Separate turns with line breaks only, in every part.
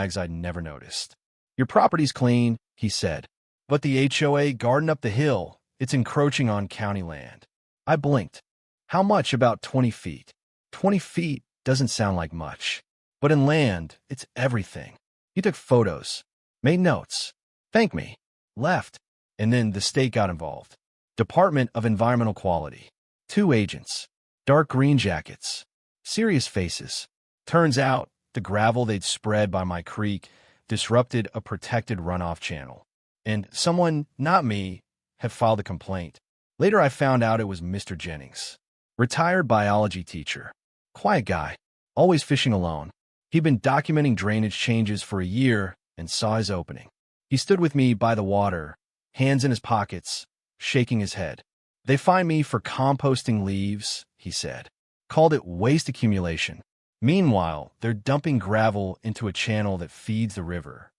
flags I'd never noticed. Your property's clean, he said, but the HOA garden up the hill, it's encroaching on county land. I blinked. How much? About 20 feet. 20 feet doesn't sound like much. But in land, it's everything. He took photos, made notes, thanked me, left, and then the state got involved. Department of Environmental Quality. 2 agents. Dark green jackets. Serious faces. Turns out, the gravel they'd spread by my creek disrupted a protected runoff channel. And someone, not me, had filed a complaint. Later I found out it was Mr. Jennings. Retired biology teacher. Quiet guy. Always fishing alone. He'd been documenting drainage changes for a year and saw his opening. He stood with me by the water, hands in his pockets, shaking his head. They fined me for composting leaves, he said. Called it waste accumulation. Meanwhile, they're dumping gravel into a channel that feeds the river.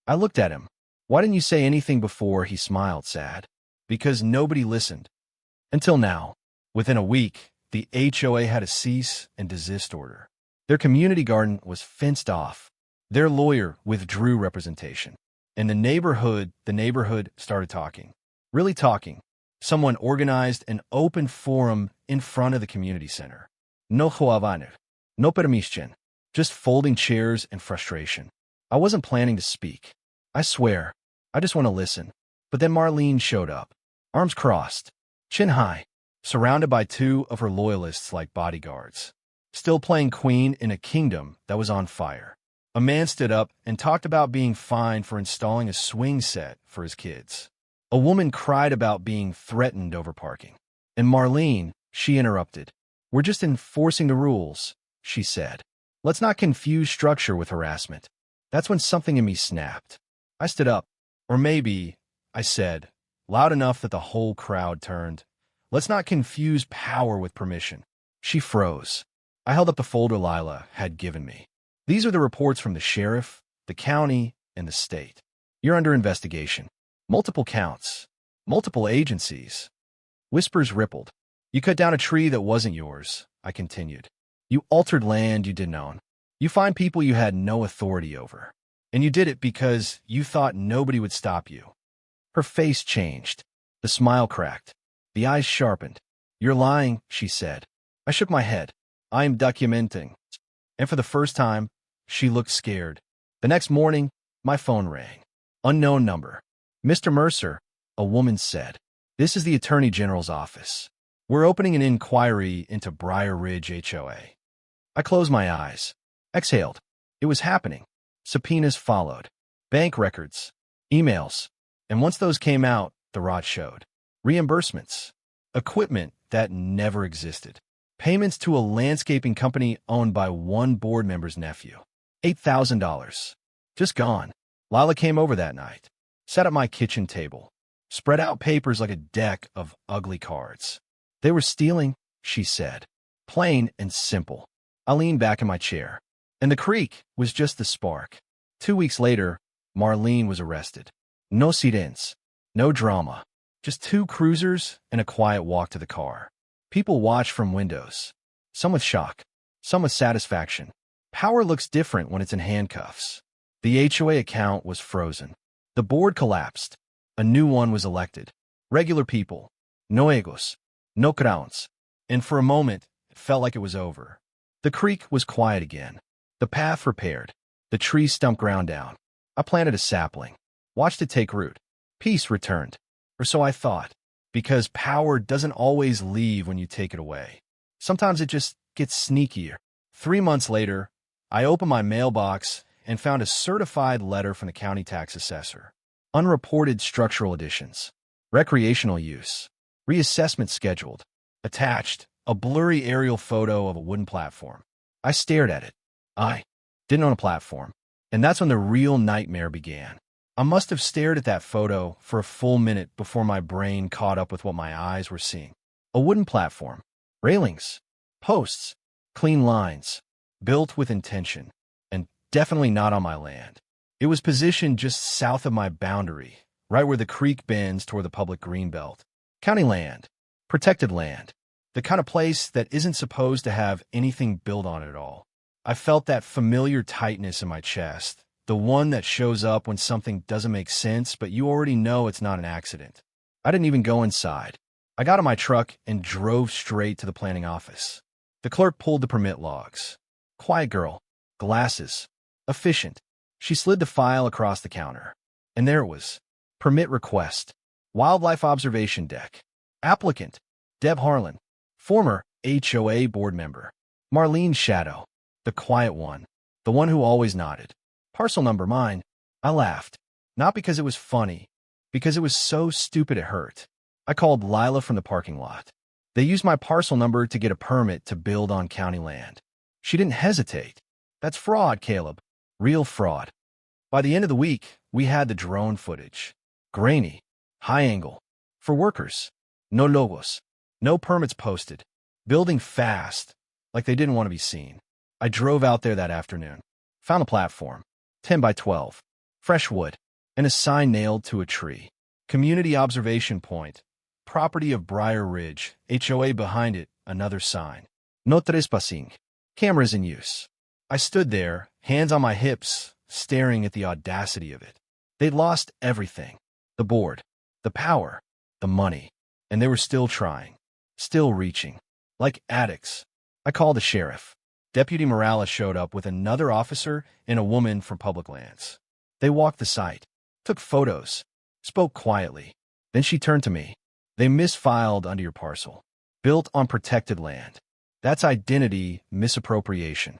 I looked at him. Why didn't you say anything before? He smiled, sad. Because nobody listened. Until now. Within a week, the HOA had a cease and desist order. Their community garden was fenced off. Their lawyer withdrew representation. And the neighborhood started talking. Really talking. Someone organized an open forum in front of the community center. No joavanir. No permission. Just folding chairs and frustration. I wasn't planning to speak. I swear. I just want to listen. But then Marlene showed up. Arms crossed. Chin high. Surrounded by 2 of her loyalists like bodyguards. Still playing queen in a kingdom that was on fire. A man stood up and talked about being fined for installing a swing set for his kids. A woman cried about being threatened over parking. And Marlene, she interrupted. We're just enforcing the rules, she said. Let's not confuse structure with harassment. That's when something in me snapped. I stood up. Or maybe, I said, loud enough that the whole crowd turned. Let's not confuse power with permission. She froze. I held up the folder Lila had given me. These are the reports from the sheriff, the county, and the state. You're under investigation. Multiple counts. Multiple agencies. Whispers rippled. You cut down a tree that wasn't yours, I continued. You altered land you didn't own. You fined people you had no authority over. And you did it because you thought nobody would stop you. Her face changed. The smile cracked. The eyes sharpened. You're lying, she said. I shook my head. I am documenting. And for the first time, she looked scared. The next morning, my phone rang. Unknown number. Mr. Mercer, a woman said. This is the Attorney General's office. We're opening an inquiry into Briar Ridge HOA. I closed my eyes. Exhaled. It was happening. Subpoenas followed. Bank records. Emails. And once those came out, the rot showed. Reimbursements. Equipment that never existed. Payments to a landscaping company owned by one board member's nephew. $8,000. Just gone. Lila came over that night. Sat at my kitchen table. Spread out papers like a deck of ugly cards. They were stealing, she said. Plain and simple. I leaned back in my chair. And the creek was just the spark. 2 weeks later, Marlene was arrested. No sit-ins. No drama. Just 2 cruisers and a quiet walk to the car. People watched from windows. Some with shock. Some with satisfaction. Power looks different when it's in handcuffs. The HOA account was frozen. The board collapsed. A new one was elected. Regular people. No egos. No crowns. And for a moment, it felt like it was over. The creek was quiet again. The path repaired. The tree stump ground down. I planted a sapling. Watched it take root. Peace returned. Or so I thought. Because power doesn't always leave when you take it away. Sometimes it just gets sneakier. 3 months later, I opened my mailbox and found a certified letter from the county tax assessor. Unreported structural additions. Recreational use. Reassessment scheduled. Attached, a blurry aerial photo of a wooden platform. I stared at it. I didn't own a platform. And that's when the real nightmare began. I must have stared at that photo for a full minute before my brain caught up with what my eyes were seeing. A wooden platform. Railings. Posts. Clean lines. Built with intention. And definitely not on my land. It was positioned just south of my boundary, right where the creek bends toward the public greenbelt. County land. Protected land. The kind of place that isn't supposed to have anything built on it at all. I felt that familiar tightness in my chest, The one that shows up when something doesn't make sense, but you already know it's not an accident. I didn't even go inside. I got in my truck and drove straight to the planning office. The clerk pulled the permit logs. Quiet girl. Glasses. Efficient. She slid the file across the counter. And there it was. Permit request. Wildlife observation deck. Applicant. Deb Harlan. Former HOA board member. Marlene Shadow. The quiet one. The one who always nodded. Parcel number mine. I laughed. Not because it was funny. Because it was so stupid it hurt. I called Lila from the parking lot. They used my parcel number to get a permit to build on county land. She didn't hesitate. That's fraud, Caleb. Real fraud. By the end of the week, we had the drone footage. Grainy. High angle. For workers. No logos. No permits posted. Building fast. Like they didn't want to be seen. I drove out there that afternoon. Found a platform. 10 by 12. Fresh wood. And a sign nailed to a tree. Community observation point. Property of Briar Ridge. HOA behind it. Another sign. No trespassing. Cameras in use. I stood there, hands on my hips, staring at the audacity of it. They'd lost everything. The board. The power. The money. And they were still trying. Still reaching. Like addicts. I called the sheriff. Deputy Morales showed up with another officer and a woman from Public Lands. They walked the site. Took photos. Spoke quietly. Then she turned to me. They misfiled under your parcel. Built on protected land. That's identity misappropriation.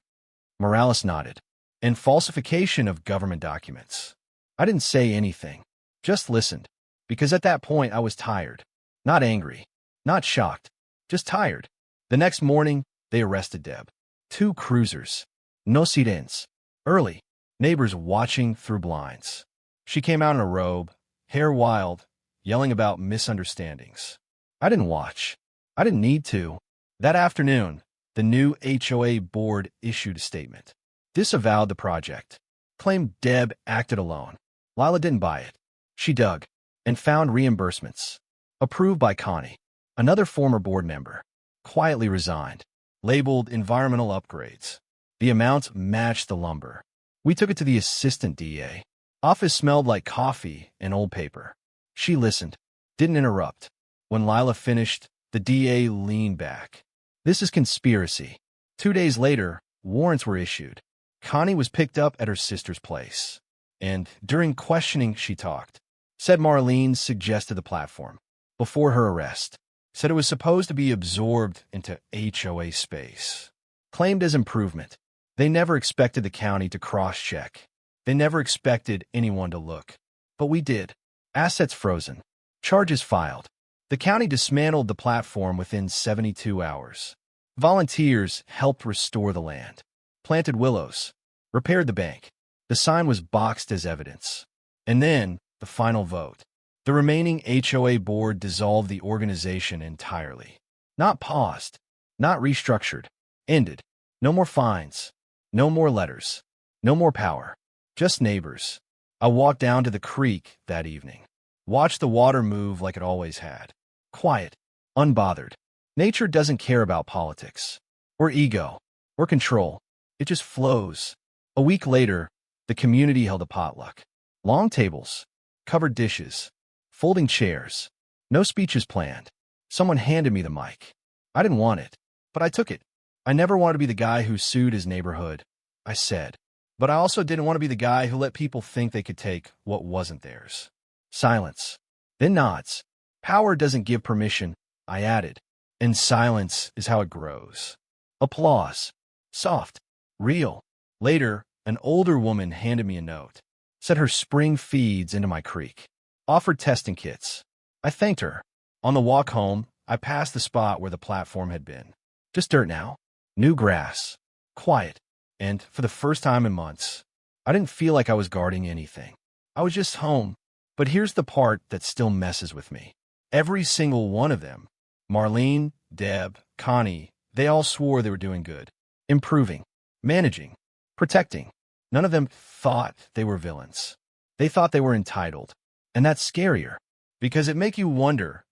Morales nodded. And falsification of government documents. I didn't say anything. Just listened. Because at that point I was tired. Not angry. Not shocked. Just tired. The next morning, they arrested Deb. 2 cruisers. No sirens. Early. Neighbors watching through blinds. She came out in a robe, hair wild, yelling about misunderstandings. I didn't watch. I didn't need to. That afternoon, the new HOA board issued a statement. Disavowed the project. Claimed Deb acted alone. Lila didn't buy it. She dug and found reimbursements. Approved by Connie, another former board member. Quietly resigned. Labeled environmental upgrades. The amount matched the lumber. We took it to the assistant DA. Office smelled like coffee and old paper. She listened. Didn't interrupt. When Lila finished, the DA leaned back. This is conspiracy. 2 days later, warrants were issued. Connie was picked up at her sister's place. And during questioning, she talked. Said Marlene suggested the platform. Before her arrest. Said it was supposed to be absorbed into HOA space. Claimed as improvement. They never expected the county to cross-check. They never expected anyone to look. But we did. Assets frozen. Charges filed. The county dismantled the platform within 72 hours. Volunteers helped restore the land. Planted willows. Repaired the bank. The sign was boxed as evidence. And then, the final vote. The remaining HOA board dissolved the organization entirely. Not paused. Not restructured. Ended. No more fines. No more letters. No more power. Just neighbors. I walked down to the creek that evening. Watched the water move like it always had. Quiet. Unbothered. Nature doesn't care about politics. Or ego. Or control. It just flows. A week later, the community held a potluck. Long tables. Covered dishes. Folding chairs. No speeches planned. Someone handed me the mic. I didn't want it. But I took it. I never wanted to be the guy who sued his neighborhood. I said. But I also didn't want to be the guy who let people think they could take what wasn't theirs. Silence. Then nods. Power doesn't give permission, I added. And silence is how it grows. Applause. Soft. Real. Later, an older woman handed me a note. Said her spring feeds into my creek. Offered testing kits. I thanked her. On the walk home, I passed the spot where the platform had been. Just dirt now. New grass. Quiet. And, for the first time in months, I didn't feel like I was guarding anything. I was just home. But here's the part that still messes with me. Every single one of them, Marlene, Deb, Connie, they all swore they were doing good. Improving. Managing. Protecting. None of them thought they were villains. They thought they were entitled. And that's scarier. Because it makes you wonder,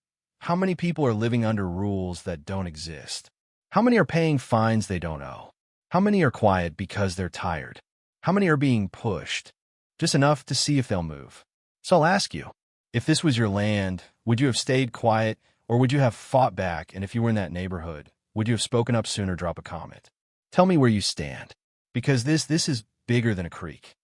how many people are living under rules that don't exist? How many are paying fines they don't owe? How many are quiet because they're tired? How many are being pushed, just enough to see if they'll move. So I'll ask you, if this was your land, would you have stayed quiet, or would you have fought back? And if you were in that neighborhood, would you have spoken up sooner? Drop a comment. Tell me where you stand, because this is bigger than a creek.